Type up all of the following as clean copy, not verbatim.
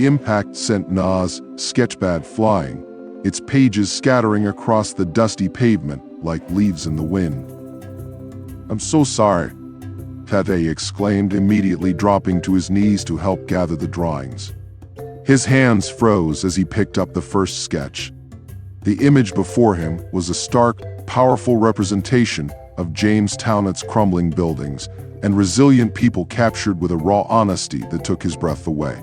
The impact sent Naa's sketchpad flying, its pages scattering across the dusty pavement like leaves in the wind. "I'm so sorry," Tetteh exclaimed, immediately dropping to his knees to help gather the drawings. His hands froze as he picked up the first sketch. The image before him was a stark, powerful representation of Jamestown, its crumbling buildings, and resilient people captured with a raw honesty that took his breath away.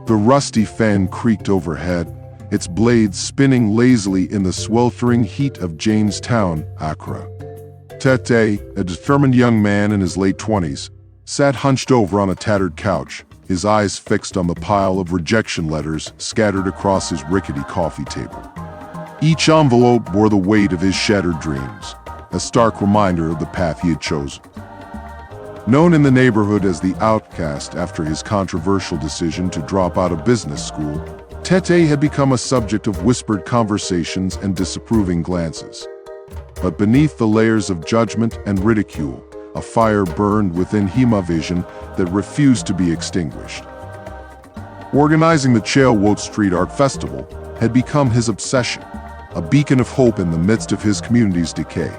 The rusty fan creaked overhead, its blades spinning lazily in the sweltering heat of Jamestown, Accra. Tetteh, a determined young man in his late 20s, sat hunched over on a tattered couch, his eyes fixed on the pile of rejection letters scattered across his rickety coffee table. Each envelope bore the weight of his shattered dreams, a stark reminder of the path he had chosen. Known in the neighborhood as the outcast after his controversial decision to drop out of business school, Tetteh had become a subject of whispered conversations and disapproving glances. But beneath the layers of judgment and ridicule, a fire burned within him, a vision that refused to be extinguished. Organizing the Chale Wote Street Art Festival had become his obsession, a beacon of hope in the midst of his community's decay.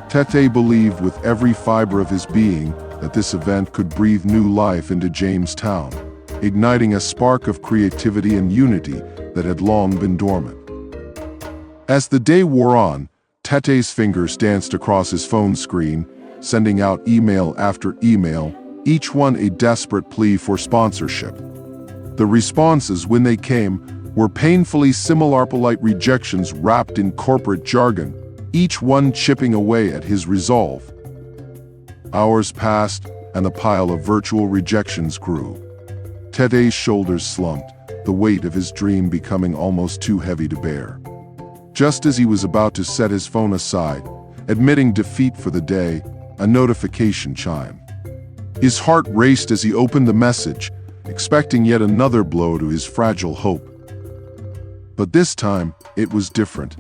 Tetteh believed with every fiber of his being that this event could breathe new life into Jamestown, igniting a spark of creativity and unity that had long been dormant. As the day wore on, Tetteh's fingers danced across his phone screen, sending out email after email, each one a desperate plea for sponsorship. The responses, when they came, were painfully similar, polite rejections wrapped in corporate jargon, each one chipping away at his resolve. Hours passed, and the pile of virtual rejections grew. Tetteh's shoulders slumped, the weight of his dream becoming almost too heavy to bear. Just as he was about to set his phone aside, admitting defeat for the day, a notification chimed. His heart raced as he opened the message, expecting yet another blow to his fragile hope. But this time, it was different.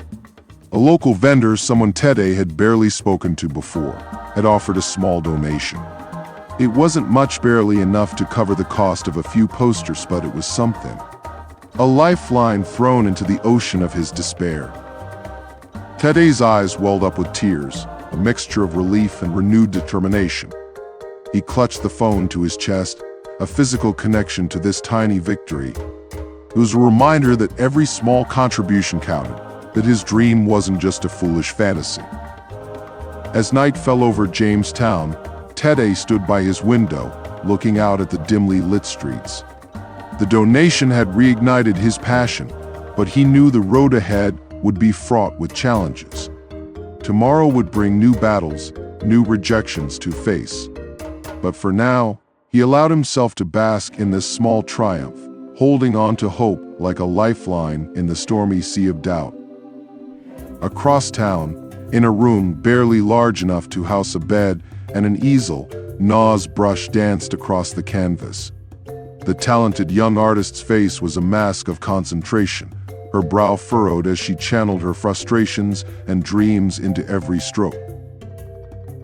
A local vendor, someone Tetteh had barely spoken to before, had offered a small donation. It wasn't much, barely enough to cover the cost of a few posters, but it was something. A lifeline thrown into the ocean of his despair. Tetteh's eyes welled up with tears, a mixture of relief and renewed determination. He clutched the phone to his chest, a physical connection to this tiny victory. It was a reminder that every small contribution counted, that his dream wasn't just a foolish fantasy. As night fell over Jamestown, Tetteh stood by his window, looking out at the dimly lit streets. The donation had reignited his passion, but he knew the road ahead would be fraught with challenges. Tomorrow would bring new battles, new rejections to face. But for now, he allowed himself to bask in this small triumph, holding on to hope like a lifeline in the stormy sea of doubt. Across town, in a room barely large enough to house a bed and an easel, Naa's brush danced across the canvas. The talented young artist's face was a mask of concentration, her brow furrowed as she channeled her frustrations and dreams into every stroke.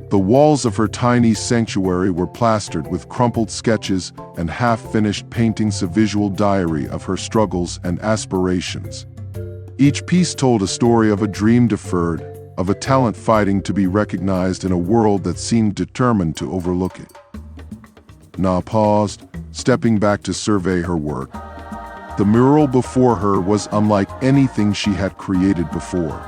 The walls of her tiny sanctuary were plastered with crumpled sketches and half-finished paintings, a visual diary of her struggles and aspirations. Each piece told a story of a dream deferred, of a talent fighting to be recognized in a world that seemed determined to overlook it. Naa paused, stepping back to survey her work. The mural before her was unlike anything she had created before.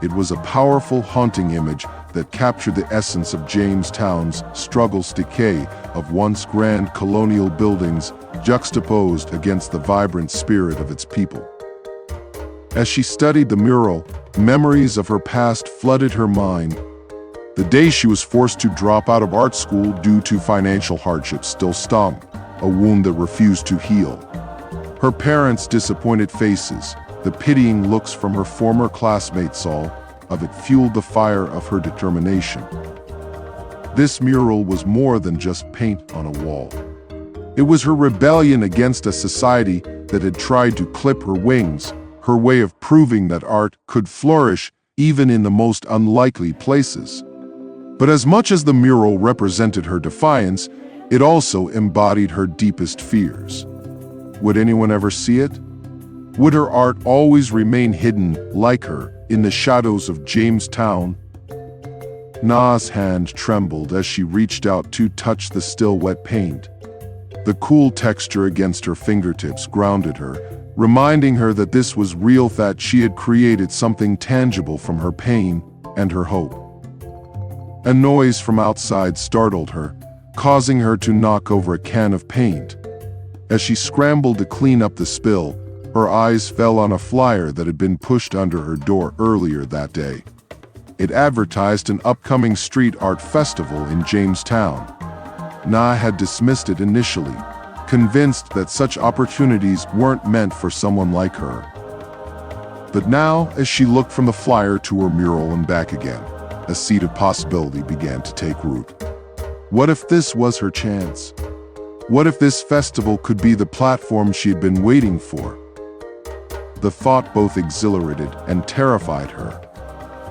It was a powerful, haunting image that captured the essence of Jamestown's struggles, decay of once grand colonial buildings juxtaposed against the vibrant spirit of its people. As she studied the mural, memories of her past flooded her mind. The day she was forced to drop out of art school due to financial hardships still stung, a wound that refused to heal. Her parents' disappointed faces, the pitying looks from her former classmates, all of it fueled the fire of her determination. This mural was more than just paint on a wall. It was her rebellion against a society that had tried to clip her wings, her way of proving that art could flourish even in the most unlikely places. But as much as the mural represented her defiance, it also embodied her deepest fears. Would anyone ever see it? Would her art always remain hidden, like her, in the shadows of Jamestown? Naa's hand trembled as she reached out to touch the still wet paint. The cool texture against her fingertips grounded her, reminding her that this was real, that she had created something tangible from her pain and her hope. A noise from outside startled her, causing her to knock over a can of paint. As she scrambled to clean up the spill, her eyes fell on a flyer that had been pushed under her door earlier that day. It advertised an upcoming street art festival in Jamestown. Naa had dismissed it initially, convinced that such opportunities weren't meant for someone like her. But now, as she looked from the flyer to her mural and back again, a seed of possibility began to take root. What if this was her chance? What if this festival could be the platform she had been waiting for? The thought both exhilarated and terrified her.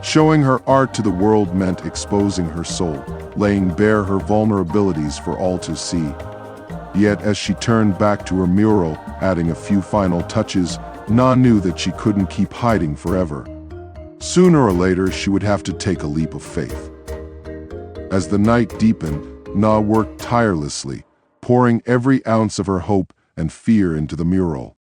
Showing her art to the world meant exposing her soul, laying bare her vulnerabilities for all to see. Yet as she turned back to her mural, adding a few final touches, Naa knew that she couldn't keep hiding forever. Sooner or later, she would have to take a leap of faith. As the night deepened, Naa worked tirelessly, pouring every ounce of her hope and fear into the mural.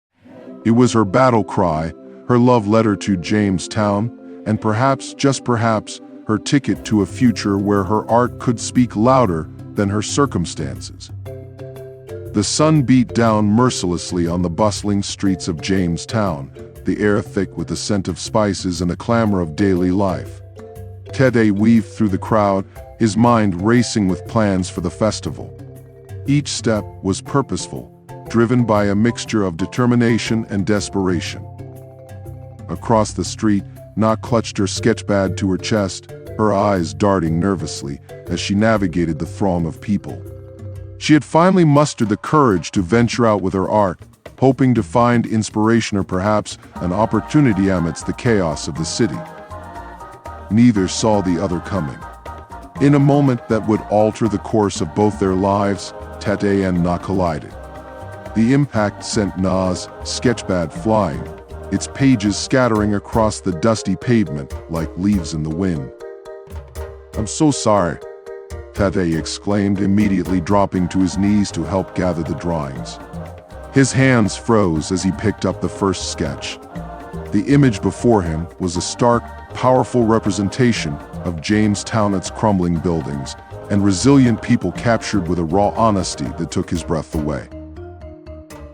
It was her battle cry, her love letter to Jamestown, and perhaps, just perhaps, her ticket to a future where her art could speak louder than her circumstances. The sun beat down mercilessly on the bustling streets of Jamestown, the air thick with the scent of spices and the clamor of daily life. Tetteh weaved through the crowd, his mind racing with plans for the festival. Each step was purposeful, driven by a mixture of determination and desperation. Across the street, Naa clutched her sketchpad to her chest, her eyes darting nervously as she navigated the throng of people. She had finally mustered the courage to venture out with her art, hoping to find inspiration or perhaps an opportunity amidst the chaos of the city. Neither saw the other coming. In a moment that would alter the course of both their lives, Tetteh and Naa collided. The impact sent Naa's sketchpad flying, its pages scattering across the dusty pavement like leaves in the wind. "I'm so sorry," Tetteh exclaimed, immediately dropping to his knees to help gather the drawings. His hands froze as he picked up the first sketch. The image before him was a stark, powerful representation of Jamestown, its crumbling buildings, and resilient people captured with a raw honesty that took his breath away.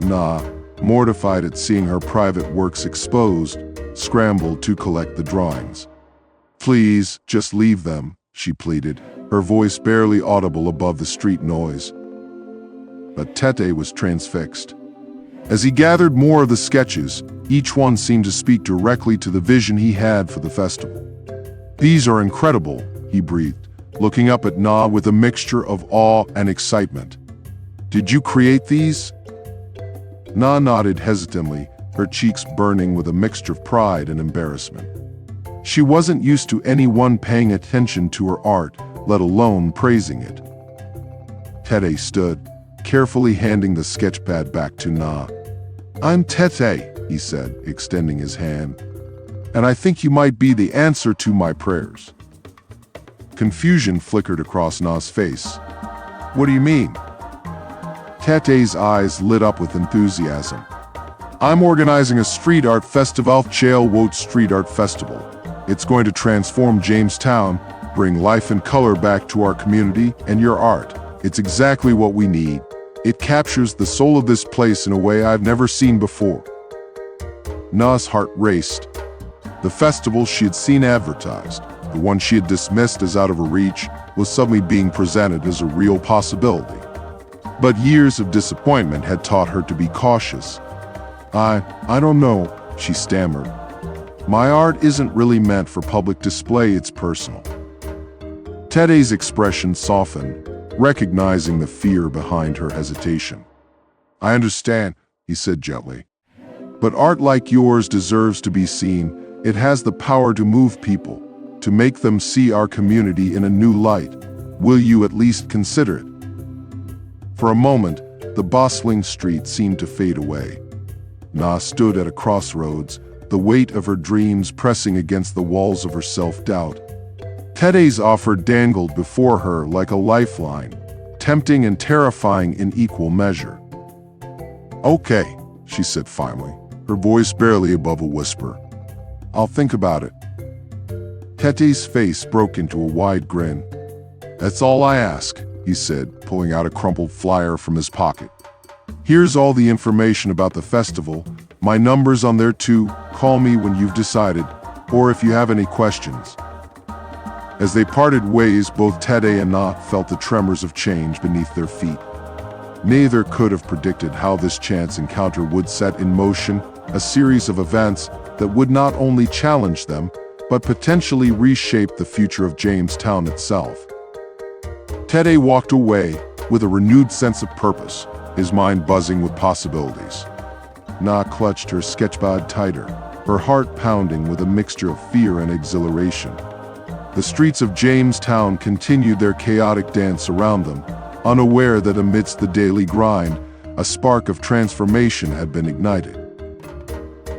Naa, mortified at seeing her private works exposed, scrambled to collect the drawings. "Please, just leave them," she pleaded, her voice barely audible above the street noise. But Tetteh was transfixed. As he gathered more of the sketches, each one seemed to speak directly to the vision he had for the festival. "These are incredible," he breathed, looking up at Naa with a mixture of awe and excitement. "Did you create these?" Naa nodded hesitantly, her cheeks burning with a mixture of pride and embarrassment. She wasn't used to anyone paying attention to her art, let alone praising it. Tetteh stood, carefully handing the sketchpad back to Naa. "I'm Tetteh," he said, extending his hand, "and I think you might be the answer to my prayers." Confusion flickered across Naa's face. "What do you mean?" Tetteh's eyes lit up with enthusiasm. "I'm organizing a street art festival, Chale Wote Street Art Festival. It's going to transform Jamestown, bring life and color back to our community and your art. It's exactly what we need. It captures the soul of this place in a way I've never seen before." Naa's heart raced. The festival she had seen advertised, the one she had dismissed as out of her reach, was suddenly being presented as a real possibility. But years of disappointment had taught her to be cautious. I don't know," she stammered. "My art isn't really meant for public display, it's personal." Tetteh's expression softened, recognizing the fear behind her hesitation. "I understand," he said gently. "But art like yours deserves to be seen. It has the power to move people, to make them see our community in a new light. Will you at least consider it?" For a moment, the bustling street seemed to fade away. Naa stood at a crossroads, the weight of her dreams pressing against the walls of her self-doubt. Tetteh's offer dangled before her like a lifeline, tempting and terrifying in equal measure. "Okay," she said finally, her voice barely above a whisper. "I'll think about it." Tetteh's face broke into a wide grin. "That's all I ask," he said, pulling out a crumpled flyer from his pocket. "Here's all the information about the festival. My number's on there too. Call me when you've decided, or if you have any questions." As they parted ways, both Tetteh and Naa felt the tremors of change beneath their feet. Neither could have predicted how this chance encounter would set in motion a series of events that would not only challenge them, but potentially reshape the future of Jamestown itself. Tetteh walked away with a renewed sense of purpose, his mind buzzing with possibilities. Naa clutched her sketchpad tighter, her heart pounding with a mixture of fear and exhilaration. The streets of Jamestown continued their chaotic dance around them, unaware that amidst the daily grind, a spark of transformation had been ignited.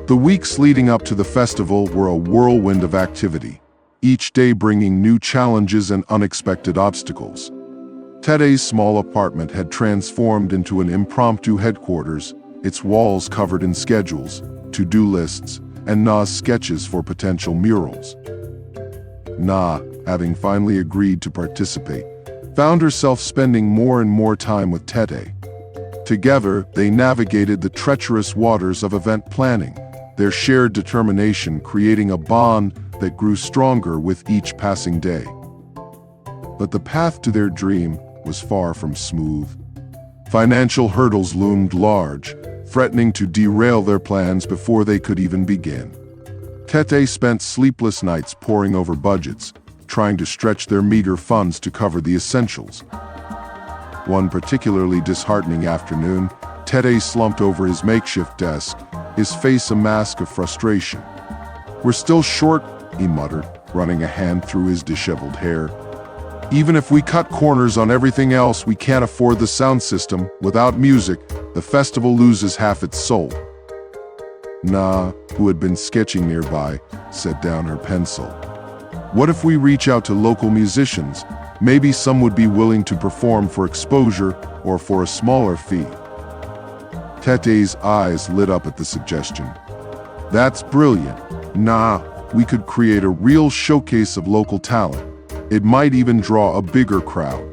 The weeks leading up to the festival were a whirlwind of activity, each day bringing new challenges and unexpected obstacles. Tetteh's small apartment had transformed into an impromptu headquarters, its walls covered in schedules, to-do lists, and Naa's sketches for potential murals. Naa, having finally agreed to participate, found herself spending more and more time with Tetteh. Together, they navigated the treacherous waters of event planning, their shared determination creating a bond that grew stronger with each passing day. But the path to their dream was far from smooth. Financial hurdles loomed large, threatening to derail their plans before they could even begin. Tetteh spent sleepless nights poring over budgets, trying to stretch their meager funds to cover the essentials. One particularly disheartening afternoon, Tetteh slumped over his makeshift desk, his face a mask of frustration. "We're still short," he muttered, running a hand through his disheveled hair. "Even if we cut corners on everything else, we can't afford the sound system. Without music, the festival loses half its soul." Naa, who had been sketching nearby, set down her pencil. "What if we reach out to local musicians? Maybe some would be willing to perform for exposure or for a smaller fee." Tetteh's eyes lit up at the suggestion. "That's brilliant. Nah, we could create a real showcase of local talent. It might even draw a bigger crowd."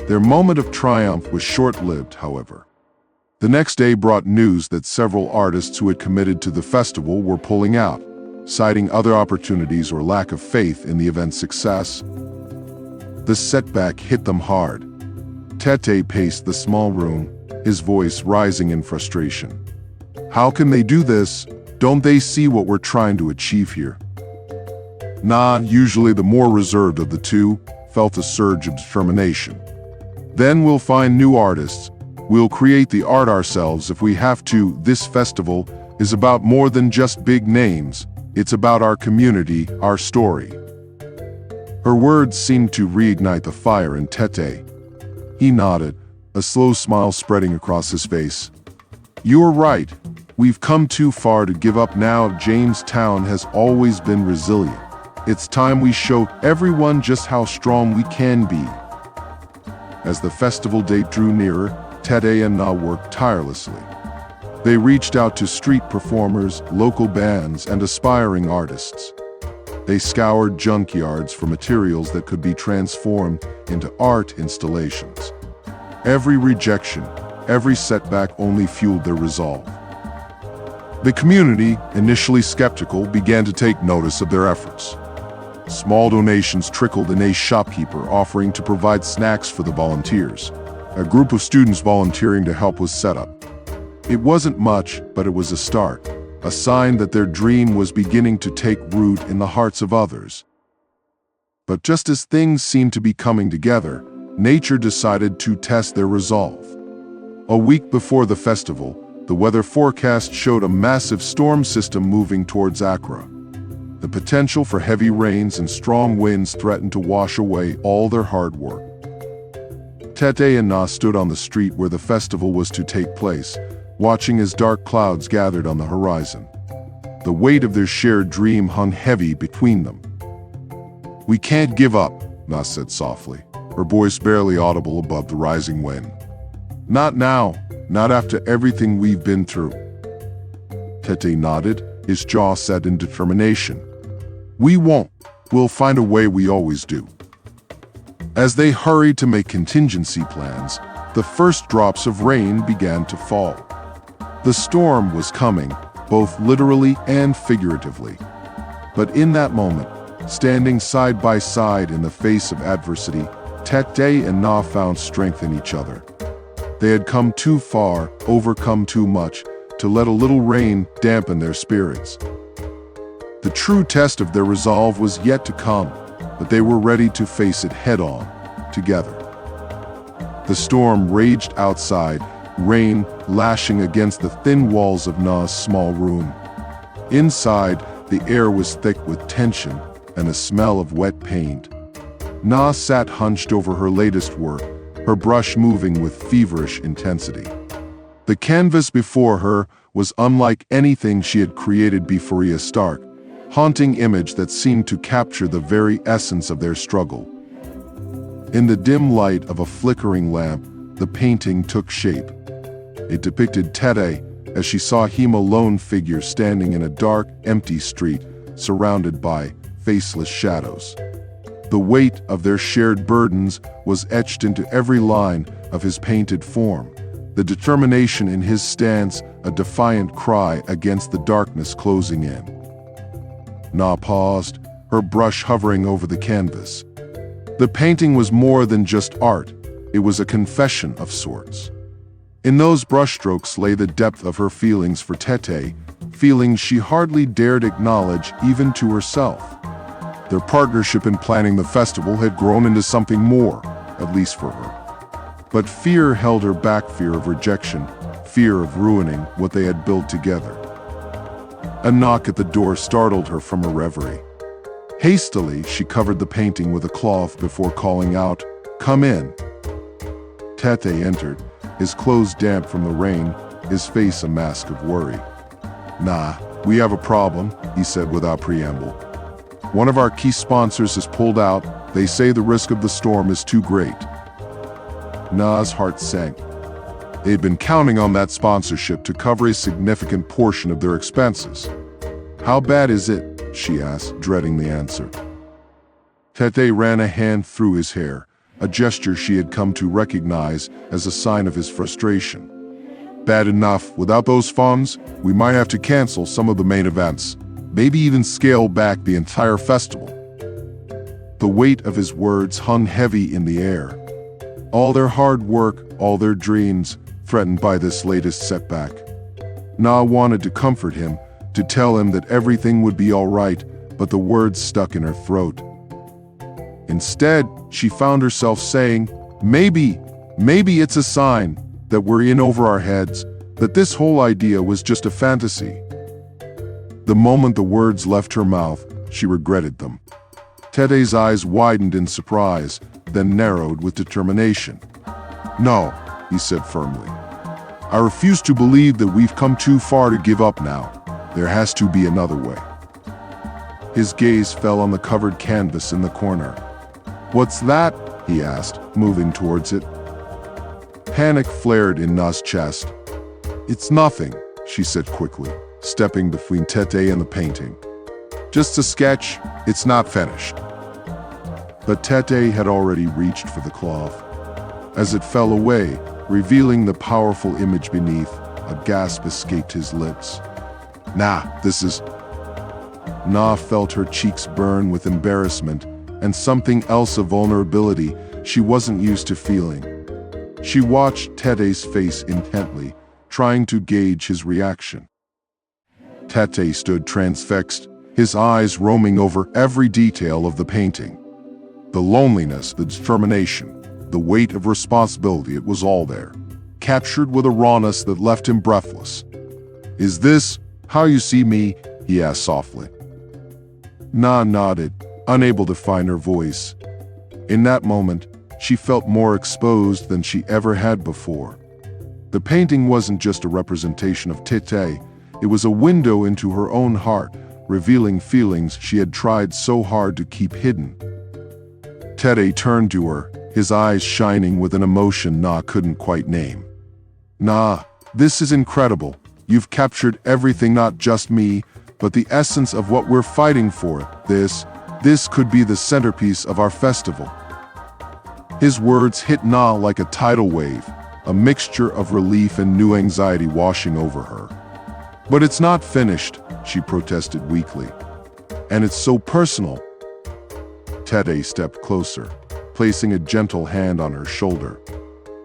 Their moment of triumph was short-lived, however. The next day brought news that several artists who had committed to the festival were pulling out, citing other opportunities or lack of faith in the event's success. The setback hit them hard. Tetteh paced the small room, his voice rising in frustration. "How can they do this? Don't they see what we're trying to achieve here?" Naa, usually the more reserved of the two, felt a surge of determination. "Then we'll find new artists. We'll create the art ourselves if we have to. This festival is about more than just big names. It's about our community, our story." Her words seemed to reignite the fire in Tetteh. He nodded, a slow smile spreading across his face. "You're right. We've come too far to give up now. Jamestown has always been resilient. It's time we show everyone just how strong we can be." As the festival date drew nearer, Tetteh and Naa worked tirelessly. They reached out to street performers, local bands, and aspiring artists. They scoured junkyards for materials that could be transformed into art installations. Every rejection, every setback only fueled their resolve. The community, initially skeptical, began to take notice of their efforts. Small donations trickled in, a shopkeeper offering to provide snacks for the volunteers. A group of students volunteering to help was set up. It wasn't much, but it was a start, a sign that their dream was beginning to take root in the hearts of others. But just as things seemed to be coming together, nature decided to test their resolve. A week before the festival, the weather forecast showed a massive storm system moving towards Accra. The potential for heavy rains and strong winds threatened to wash away all their hard work. Tetteh and Naa stood on the street where the festival was to take place, watching as dark clouds gathered on the horizon. The weight of their shared dream hung heavy between them. "We can't give up," Naa said softly, her voice barely audible above the rising wind. "Not now, not after everything we've been through." Tetteh nodded, his jaw set in determination. "We won't. We'll find a way, we always do." As they hurried to make contingency plans, the first drops of rain began to fall. The storm was coming, both literally and figuratively. But in that moment, standing side by side in the face of adversity, Tetteh and Naa found strength in each other. They had come too far, overcome too much, to let a little rain dampen their spirits. The true test of their resolve was yet to come, but they were ready to face it head-on, together. The storm raged outside, rain lashing against the thin walls of Naa's small room. Inside, the air was thick with tension and a smell of wet paint. Naa sat hunched over her latest work, her brush moving with feverish intensity. The canvas before her was unlike anything she had created before, a stark, haunting image that seemed to capture the very essence of their struggle. In the dim light of a flickering lamp, the painting took shape. It depicted Tetteh as she saw him, a lone figure standing in a dark, empty street, surrounded by faceless shadows. The weight of their shared burdens was etched into every line of his painted form, the determination in his stance a defiant cry against the darkness closing in. Naa paused, her brush hovering over the canvas. The painting was more than just art, it was a confession of sorts. In those brushstrokes lay the depth of her feelings for Tetteh, feelings she hardly dared acknowledge even to herself. Their partnership in planning the festival had grown into something more, at least for her. But fear held her back, fear of rejection, fear of ruining what they had built together. A knock at the door startled her from her reverie. Hastily, she covered the painting with a cloth before calling out, "Come in." Tetteh entered, his clothes damp from the rain, his face a mask of worry. "Nah, we have a problem," he said without preamble. "One of our key sponsors has pulled out. They say the risk of the storm is too great." Naa's heart sank. They had been counting on that sponsorship to cover a significant portion of their expenses. "How bad is it?" she asked, dreading the answer. Tetteh ran a hand through his hair, a gesture she had come to recognize as a sign of his frustration. "Bad enough. Without those funds, we might have to cancel some of the main events, maybe even scale back the entire festival." The weight of his words hung heavy in the air. All their hard work, all their dreams, threatened by this latest setback. Naa wanted to comfort him, to tell him that everything would be all right, but the words stuck in her throat. Instead, she found herself saying, maybe it's a sign that we're in over our heads, that this whole idea was just a fantasy." The moment the words left her mouth, she regretted them. Tetteh's eyes widened in surprise, then narrowed with determination. "No," he said firmly. "I refuse to believe that we've come too far to give up now. There has to be another way." His gaze fell on the covered canvas in the corner. "What's that?" he asked, moving towards it. Panic flared in Naa's chest. "It's nothing," she said quickly, stepping between Tetteh and the painting. "Just a sketch, it's not finished." But Tetteh had already reached for the cloth. As it fell away, revealing the powerful image beneath, a gasp escaped his lips. "Nah, this is..." Naa felt her cheeks burn with embarrassment and something else, of vulnerability she wasn't used to feeling. She watched Tetteh's face intently, trying to gauge his reaction. Tetteh stood transfixed, his eyes roaming over every detail of the painting. The loneliness, the determination, the weight of responsibility, it was all there, captured with a rawness that left him breathless. "Is this how you see me?" he asked softly. Naa nodded, unable to find her voice. In that moment, she felt more exposed than she ever had before. The painting wasn't just a representation of Tetteh, it was a window into her own heart, revealing feelings she had tried so hard to keep hidden. Tetteh turned to her, his eyes shining with an emotion Naa couldn't quite name. "Naa, this is incredible. You've captured everything, not just me, but the essence of what we're fighting for. This could be the centerpiece of our festival." His words hit Naa like a tidal wave, a mixture of relief and new anxiety washing over her. "But it's not finished," she protested weakly. "And it's so personal." Tetteh stepped closer, placing a gentle hand on her shoulder.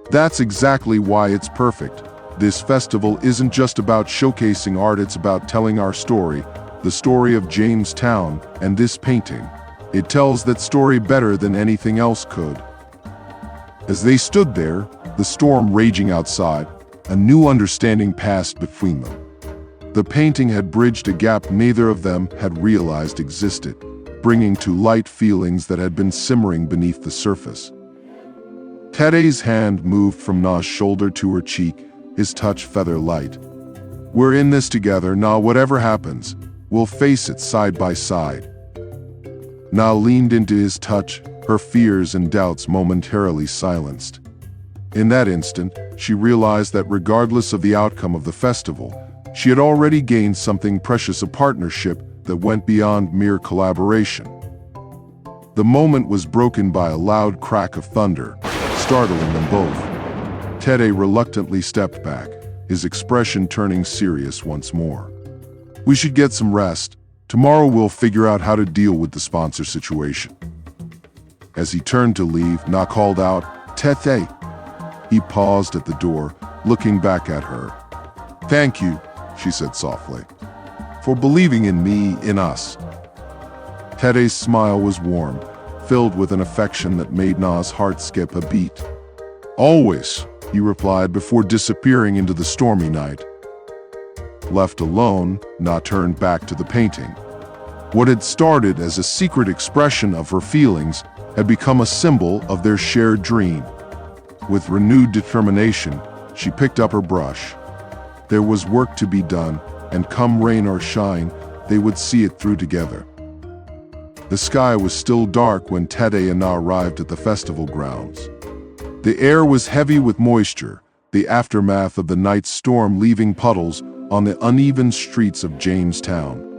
"That's exactly why it's perfect. This festival isn't just about showcasing art, it's about telling our story, the story of Jamestown, and this painting. It tells that story better than anything else could." As they stood there, the storm raging outside, a new understanding passed between them. The painting had bridged a gap neither of them had realized existed, bringing to light feelings that had been simmering beneath the surface. Tetteh's hand moved from Naa's shoulder to her cheek, his touch feather light. "We're in this together, Naa. Whatever happens, we'll face it side by side." Naa leaned into his touch, her fears and doubts momentarily silenced. In that instant, she realized that regardless of the outcome of the festival, she had already gained something precious, a partnership that went beyond mere collaboration. The moment was broken by a loud crack of thunder, startling them both. Tetteh reluctantly stepped back, his expression turning serious once more. "We should get some rest. Tomorrow we'll figure out how to deal with the sponsor situation." As he turned to leave, Naa called out, "Tetteh." He paused at the door, looking back at her. "Thank you," she said softly, "for believing in me, in us." Tetteh's smile was warm, filled with an affection that made Naa's heart skip a beat. "Always," he replied before disappearing into the stormy night. Left alone, Naa turned back to the painting. What had started as a secret expression of her feelings had become a symbol of their shared dream. With renewed determination, she picked up her brush. There was work to be done, and come rain or shine, they would see it through together. The sky was still dark when Tetteh and Naa arrived at the festival grounds. The air was heavy with moisture, the aftermath of the night's storm leaving puddles on the uneven streets of Jamestown.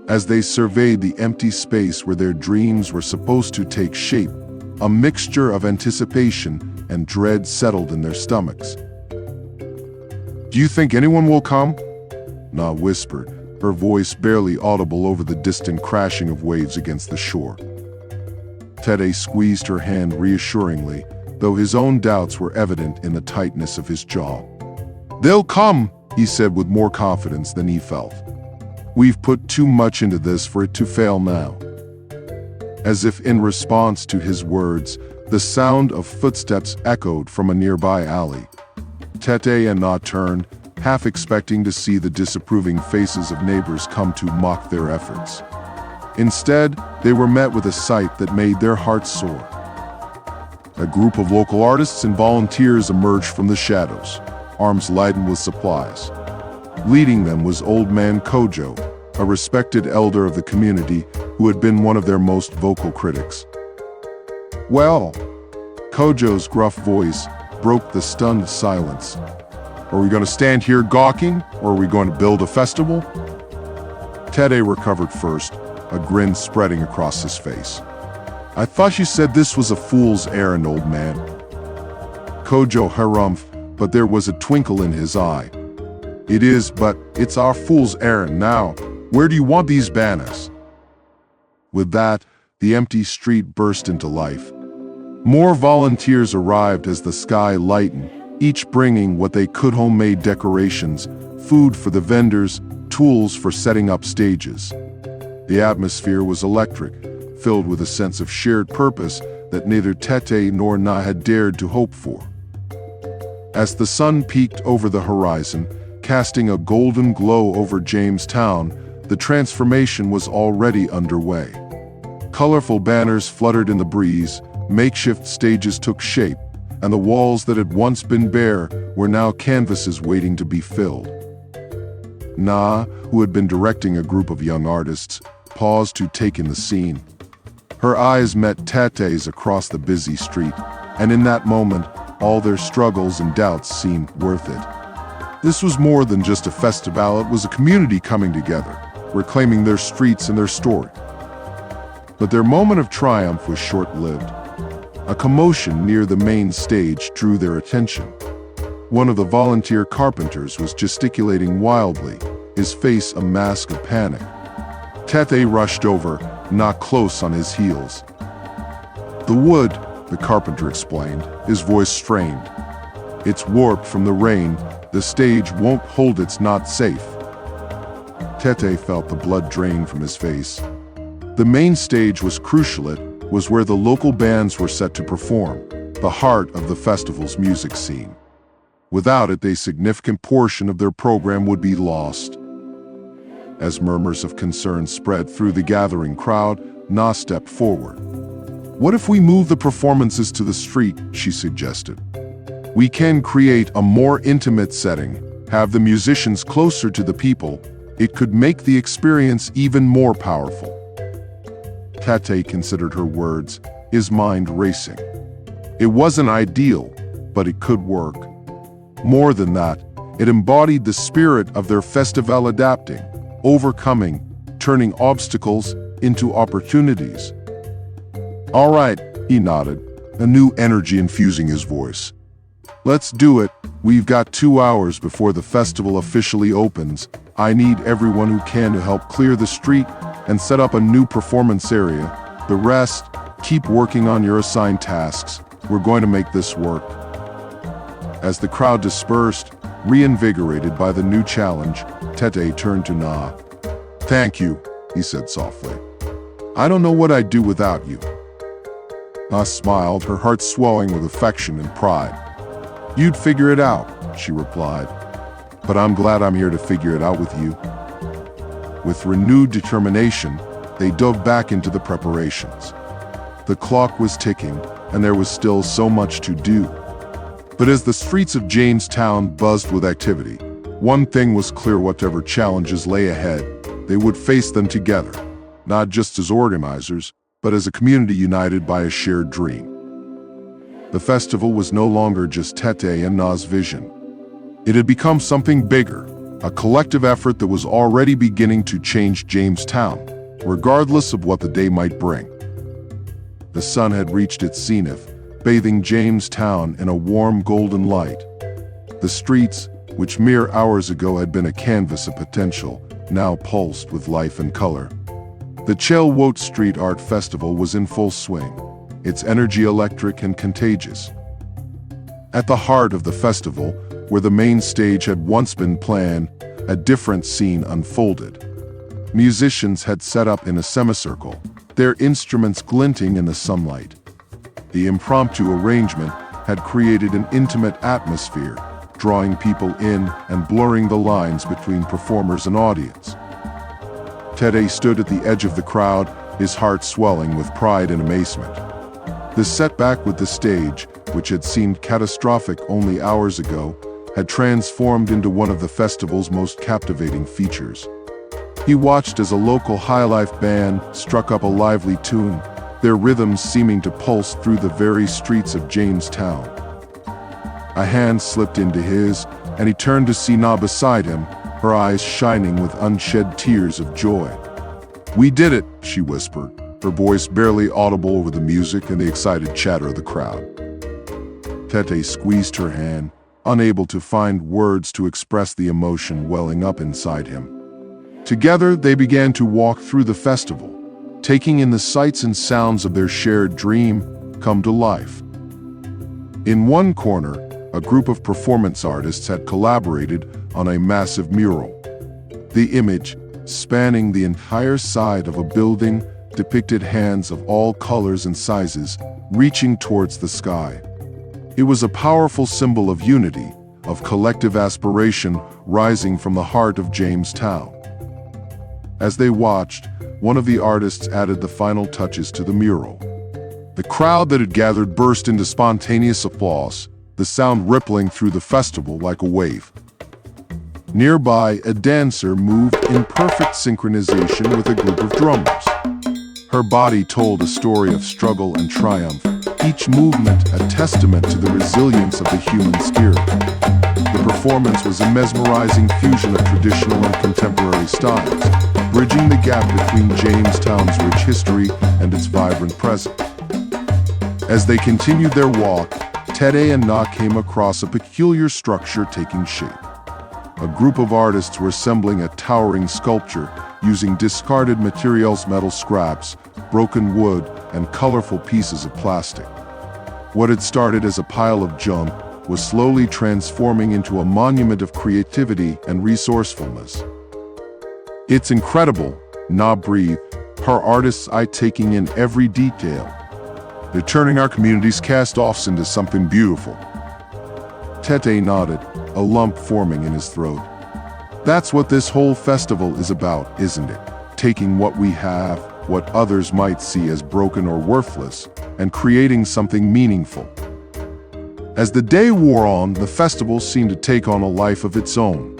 As they surveyed the empty space where their dreams were supposed to take shape, a mixture of anticipation and dread settled in their stomachs. "Do you think anyone will come?" Naa whispered, her voice barely audible over the distant crashing of waves against the shore. Tetteh squeezed her hand reassuringly, though his own doubts were evident in the tightness of his jaw. "They'll come," he said with more confidence than he felt. "We've put too much into this for it to fail now." As if in response to his words, the sound of footsteps echoed from a nearby alley. Tetteh and Naa turned, half expecting to see the disapproving faces of neighbors come to mock their efforts. Instead, they were met with a sight that made their hearts soar. A group of local artists and volunteers emerged from the shadows, arms laden with supplies. Leading them was Old Man Kojo, a respected elder of the community who had been one of their most vocal critics. "Well," Kojo's gruff voice broke the stunned silence. "Are we going to stand here gawking, or are we going to build a festival?" Tetteh recovered first, a grin spreading across his face. "I thought you said this was a fool's errand, old man." Kojo harumphed, but there was a twinkle in his eye. "It is, but it's our fool's errand now. Where do you want these banners?" With that, the empty street burst into life. More volunteers arrived as the sky lightened, each bringing what they could: homemade decorations, food for the vendors, tools for setting up stages. The atmosphere was electric, filled with a sense of shared purpose that neither Tetteh nor Naa had dared to hope for. As the sun peaked over the horizon, casting a golden glow over Jamestown, the transformation was already underway. Colorful banners fluttered in the breeze, Makeshift stages took shape, and the walls that had once been bare were now canvases waiting to be filled. Naa, who had been directing a group of young artists, paused to take in the scene. Her eyes met Tetteh's across the busy street, and in that moment, all their struggles and doubts seemed worth it. This was more than just a festival, it was a community coming together, reclaiming their streets and their story. But their moment of triumph was short-lived. A commotion near the main stage drew their attention. One of the volunteer carpenters was gesticulating wildly, his face a mask of panic. Tetteh rushed over, not close on his heels. "The wood," the carpenter explained, his voice strained. "It's warped from the rain. The stage won't hold, it's not safe." Tetteh felt the blood drain from his face. The main stage was crucial. It was where the local bands were set to perform, the heart of the festival's music scene. Without it, a significant portion of their program would be lost. As murmurs of concern spread through the gathering crowd, Naa stepped forward. "What if we move the performances to the street?" she suggested. "We can create a more intimate setting, have the musicians closer to the people. It could make the experience even more powerful." Tetteh considered her words, his mind racing. It wasn't ideal, but it could work. More than that, it embodied the spirit of their festival, adapting, overcoming, turning obstacles into opportunities. "All right," he nodded, a new energy infusing his voice. "Let's do it. We've got 2 hours before the festival officially opens. I need everyone who can to help clear the street and set up a new performance area. The rest, keep working on your assigned tasks. We're going to make this work." As the crowd dispersed, reinvigorated by the new challenge, Tetteh turned to Naa. "Thank you," he said softly. "I don't know what I'd do without you." Naa smiled, her heart swelling with affection and pride. "You'd figure it out," she replied. "But I'm glad I'm here to figure it out with you." With renewed determination, they dove back into the preparations. The clock was ticking, and there was still so much to do. But as the streets of Jamestown buzzed with activity, one thing was clear: whatever challenges lay ahead, they would face them together, not just as organizers, but as a community united by a shared dream. The festival was no longer just Tetteh and Naa's vision. It had become something bigger, a collective effort that was already beginning to change Jamestown, regardless of what the day might bring. The sun had reached its zenith, bathing Jamestown in a warm golden light. The streets, which mere hours ago had been a canvas of potential, now pulsed with life and color. The Chale Wote Street Art Festival was in full swing, its energy electric and contagious. At the heart of the festival, where the main stage had once been planned, a different scene unfolded. Musicians had set up in a semicircle, their instruments glinting in the sunlight. The impromptu arrangement had created an intimate atmosphere, drawing people in and blurring the lines between performers and audience. Tetteh stood at the edge of the crowd, his heart swelling with pride and amazement. The setback with the stage, which had seemed catastrophic only hours ago, had transformed into one of the festival's most captivating features. He watched as a local highlife band struck up a lively tune, their rhythms seeming to pulse through the very streets of Jamestown. A hand slipped into his, and he turned to see Naa beside him, her eyes shining with unshed tears of joy. "We did it," she whispered, her voice barely audible over the music and the excited chatter of the crowd. Tetteh squeezed her hand, unable to find words to express the emotion welling up inside him. Together, they began to walk through the festival, taking in the sights and sounds of their shared dream come to life. In one corner, a group of performance artists had collaborated on a massive mural. The image, spanning the entire side of a building, depicted hands of all colors and sizes reaching towards the sky. It was a powerful symbol of unity, of collective aspiration rising from the heart of Jamestown. As they watched, one of the artists added the final touches to the mural. The crowd that had gathered burst into spontaneous applause, the sound rippling through the festival like a wave. Nearby, a dancer moved in perfect synchronization with a group of drummers. Her body told a story of struggle and triumph, each movement a testament to the resilience of the human spirit. The performance was a mesmerizing fusion of traditional and contemporary styles, bridging the gap between Jamestown's rich history and its vibrant present. As they continued their walk, Tetteh and Naa came across a peculiar structure taking shape. A group of artists were assembling a towering sculpture using discarded materials, metal scraps, broken wood, and colorful pieces of plastic. What had started as a pile of junk was slowly transforming into a monument of creativity and resourcefulness. "It's incredible," Naa breathed, her artist's eye taking in every detail. "They're turning our community's cast-offs into something beautiful." Tetteh nodded, a lump forming in his throat. "That's what this whole festival is about, isn't it? Taking what we have, what others might see as broken or worthless, and creating something meaningful." As the day wore on, the festival seemed to take on a life of its own.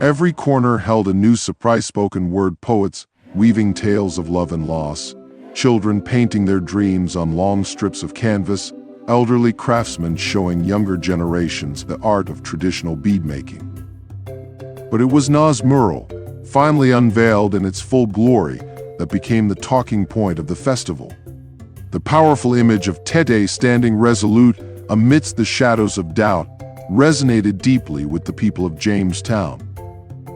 Every corner held a new surprise, spoken word poets weaving tales of love and loss, children painting their dreams on long strips of canvas, elderly craftsmen showing younger generations the art of traditional beadmaking. But it was Naa's mural, finally unveiled in its full glory, that became the talking point of the festival. The powerful image of Tetteh standing resolute amidst the shadows of doubt resonated deeply with the people of Jamestown.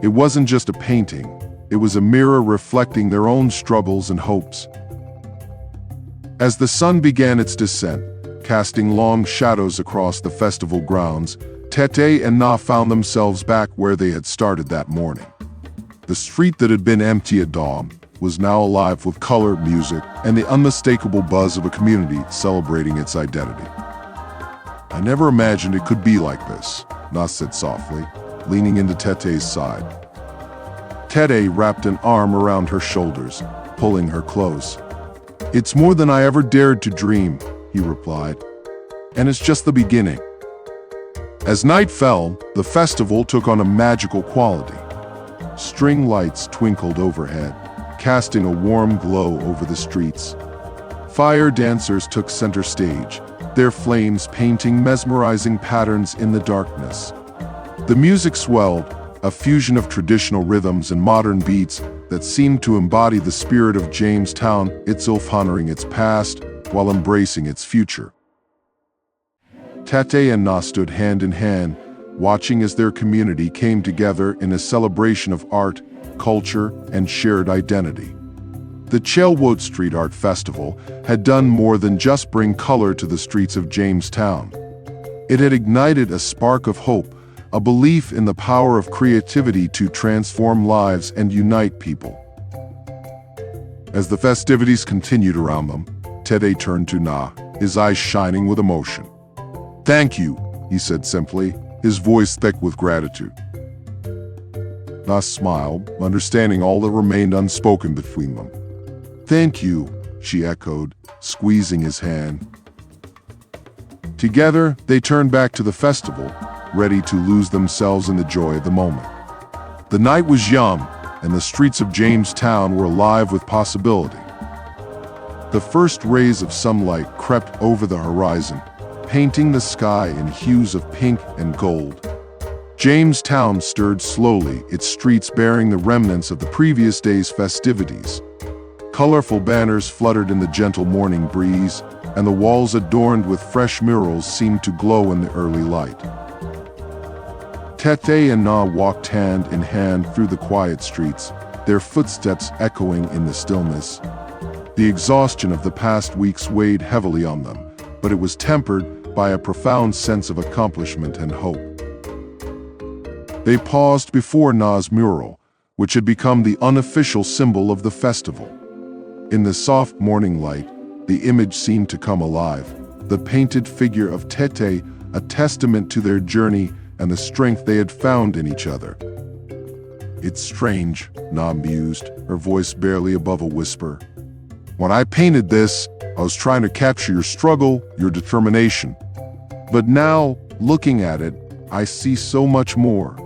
It wasn't just a painting, it was a mirror reflecting their own struggles and hopes. As the sun began its descent, casting long shadows across the festival grounds, Tetteh and Naa found themselves back where they had started that morning. The street that had been empty at dawn was now alive with color, music, and the unmistakable buzz of a community celebrating its identity. "I never imagined it could be like this," Naa said softly, leaning into Tetteh's side. Tetteh wrapped an arm around her shoulders, pulling her close. "It's more than I ever dared to dream," he replied, "and it's just the beginning." As night fell, the festival took on a magical quality. String lights twinkled overhead, casting a warm glow over the streets. Fire dancers took center stage, their flames painting mesmerizing patterns in the darkness. The music swelled, a fusion of traditional rhythms and modern beats that seemed to embody the spirit of Jamestown, itself honoring its past while embracing its future. Tetteh and Naa stood hand in hand, watching as their community came together in a celebration of art, culture, and shared identity. The Chale Wote Street Art Festival had done more than just bring color to the streets of Jamestown. It had ignited a spark of hope, a belief in the power of creativity to transform lives and unite people. As the festivities continued around them, Tetteh turned to Naa, his eyes shining with emotion. "Thank you," he said simply, his voice thick with gratitude. Naa smiled, understanding all that remained unspoken between them. "Thank you," she echoed, squeezing his hand. Together, they turned back to the festival, ready to lose themselves in the joy of the moment. The night was young, and the streets of Jamestown were alive with possibility. The first rays of sunlight crept over the horizon, painting the sky in hues of pink and gold. Jamestown stirred slowly, its streets bearing the remnants of the previous day's festivities. Colorful banners fluttered in the gentle morning breeze, and the walls adorned with fresh murals seemed to glow in the early light. Tetteh and Naa walked hand in hand through the quiet streets, their footsteps echoing in the stillness. The exhaustion of the past weeks weighed heavily on them, but it was tempered by a profound sense of accomplishment and hope. They paused before Naa's mural, which had become the unofficial symbol of the festival. In the soft morning light, the image seemed to come alive, the painted figure of Tetteh, a testament to their journey and the strength they had found in each other. "It's strange," Naa mused, her voice barely above a whisper. "When I painted this, I was trying to capture your struggle, your determination. But now, looking at it, I see so much more.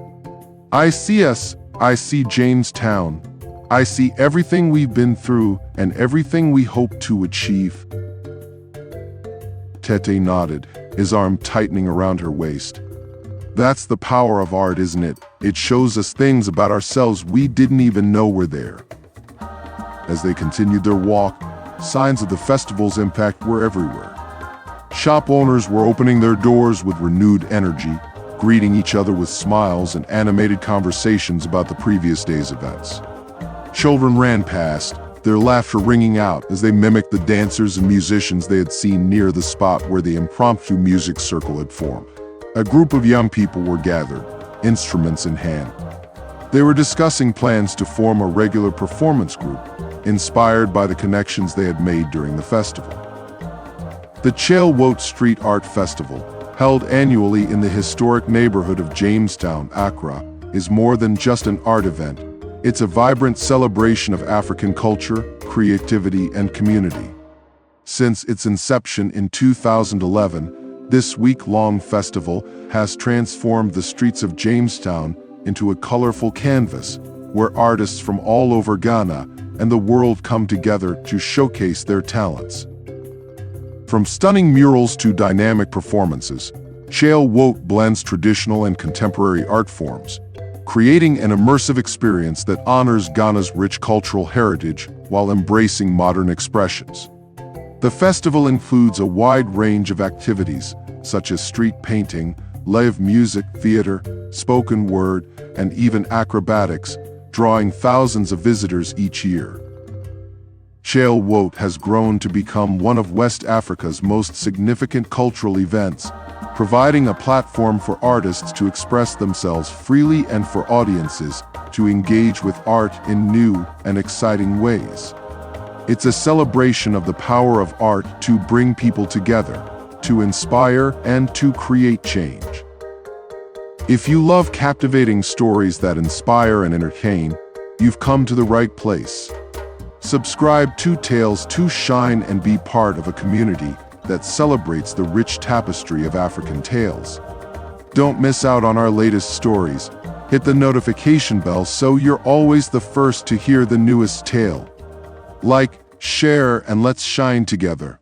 I see us, I see Jamestown. I see everything we've been through and everything we hope to achieve. Tetteh nodded, his arm tightening around her waist. That's the power of art, isn't it? It shows us things about ourselves we didn't even know were there. As they continued their walk, signs of the festival's impact were everywhere. Shop owners were opening their doors with renewed energy, greeting each other with smiles and animated conversations about the previous day's events. Children ran past, their laughter ringing out as they mimicked the dancers and musicians they had seen near the spot where the impromptu music circle had formed. A group of young people were gathered, instruments in hand. They were discussing plans to form a regular performance group, inspired by the connections they had made during the festival. The Chale Wote Street Art Festival, held annually in the historic neighborhood of Jamestown, Accra, is more than just an art event. It's a vibrant celebration of African culture, creativity, and community. Since its inception in 2011, this week-long festival has transformed the streets of Jamestown into a colorful canvas where artists from all over Ghana and the world come together to showcase their talents. From stunning murals to dynamic performances, Chale Wote blends traditional and contemporary art forms, creating an immersive experience that honors Ghana's rich cultural heritage while embracing modern expressions. The festival includes a wide range of activities, such as street painting, live music, theater, spoken word, and even acrobatics, drawing thousands of visitors each year. Chale Wote has grown to become one of West Africa's most significant cultural events, providing a platform for artists to express themselves freely and for audiences to engage with art in new and exciting ways. It's a celebration of the power of art to bring people together, to inspire and to create change. If you love captivating stories that inspire and entertain, you've come to the right place. Subscribe to Tales to Shine and be part of a community that celebrates the rich tapestry of African tales. Don't miss out on our latest stories. Hit the notification bell so you're always the first to hear the newest tale. Like, share, and let's shine together.